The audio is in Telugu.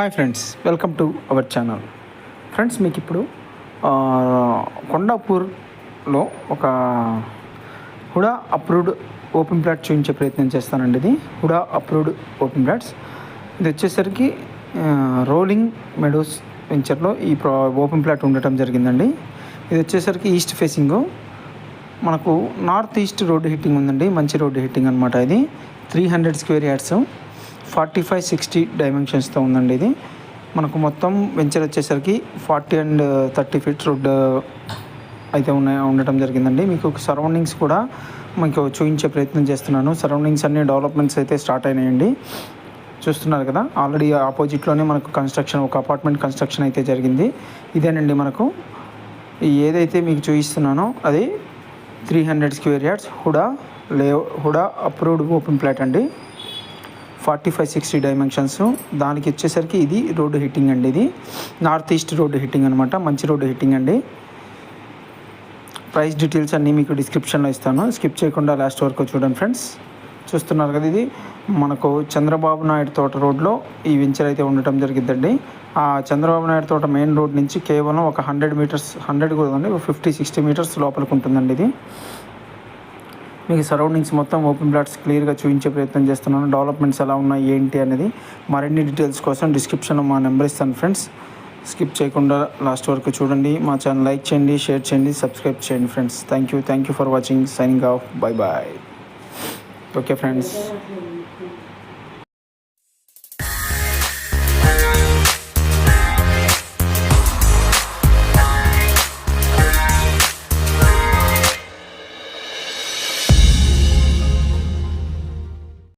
Hi friends, welcome to our channel. Friends, మీకు ఇప్పుడు కొండాపూర్లో ఒక హుడా అప్రూవ్డ్ ఓపెన్ ప్లాట్ చూపించే ప్రయత్నం చేస్తానండి. ఇది హుడా అప్రూవ్డ్ ఓపెన్ ప్లాట్స్. ఇది వచ్చేసరికి రోలింగ్ మెడోస్ వెంచర్లో ఈ ఓపెన్ ప్లాట్ ఉండటం జరిగిందండి. ఇది వచ్చేసరికి ఈస్ట్ ఫేసింగ్, మనకు నార్త్ ఈస్ట్ రోడ్డు హిట్టింగ్ ఉందండి. మంచి రోడ్డు హిట్టింగ్ అనమాట. ఇది 300 స్క్వేర్ యార్డ్స్ 45-60 డైమెన్షన్స్తో ఉందండి. ఇది మనకు మొత్తం వెంచర్ వచ్చేసరికి 40 and 30 ఫీట్ రోడ్డు అయితే ఉండటం జరిగిందండి. మీకు సరౌండింగ్స్ కూడా మీకు చూపించే ప్రయత్నం చేస్తున్నాను. సరౌండింగ్స్ అన్ని డెవలప్మెంట్స్ అయితే స్టార్ట్ అయినాయండి. చూస్తున్నారు కదా, ఆల్రెడీ ఆపోజిట్లోనే మనకు కన్స్ట్రక్షన్, ఒక అపార్ట్మెంట్ కన్స్ట్రక్షన్ అయితే జరిగింది. ఇదేనండి మనకు ఏదైతే మీకు చూపిస్తున్నానో అది 300 square yards HUDA approved open plot అండి. 45-60 డైమెన్షన్స్. దానికి వచ్చేసరికి ఇది రోడ్డు హిట్టింగ్ అండి. ఇది నార్త్ ఈస్ట్ రోడ్డు హిట్టింగ్ అనమాట. మంచి రోడ్డు హిట్టింగ్ అండి. ప్రైస్ డీటెయిల్స్ అన్నీ మీకు డిస్క్రిప్షన్లో ఇస్తాను, స్కిప్ చేయకుండా లాస్ట్ వరకు చూడండి ఫ్రెండ్స్. చూస్తున్నారు కదా, ఇది మనకు చంద్రబాబు నాయుడు తోట రోడ్లో ఈ వెంచర్ అయితే ఉండటం జరిగిద్దండి. ఆ చంద్రబాబు నాయుడు తోట మెయిన్ రోడ్ నుంచి కేవలం ఒక 100 మీటర్స్, 100 కూడా అండి, 50-60 మీటర్స్ లోపలికి ఉంటుందండి. ఇది మీకు సరౌండింగ్స్ మొత్తం ఓపెన్ ప్లాట్స్ క్లియర్గా చూపించే ప్రయత్నం చేస్తున్నాను. డెవలప్మెంట్స్ ఎలా ఉన్నాయి ఏంటి అనేది మరిన్ని డీటెయిల్స్ కోసం డిస్క్రిప్షన్లో మా నెంబర్ ఇస్తాను ఫ్రెండ్స్. స్కిప్ చేయకుండా లాస్ట్ వరకు చూడండి. మా ఛానల్ లైక్ చేయండి, షేర్ చేయండి, సబ్స్క్రైబ్ చేయండి friends. Thank you for watching. Signing off. Bye bye. Okay friends.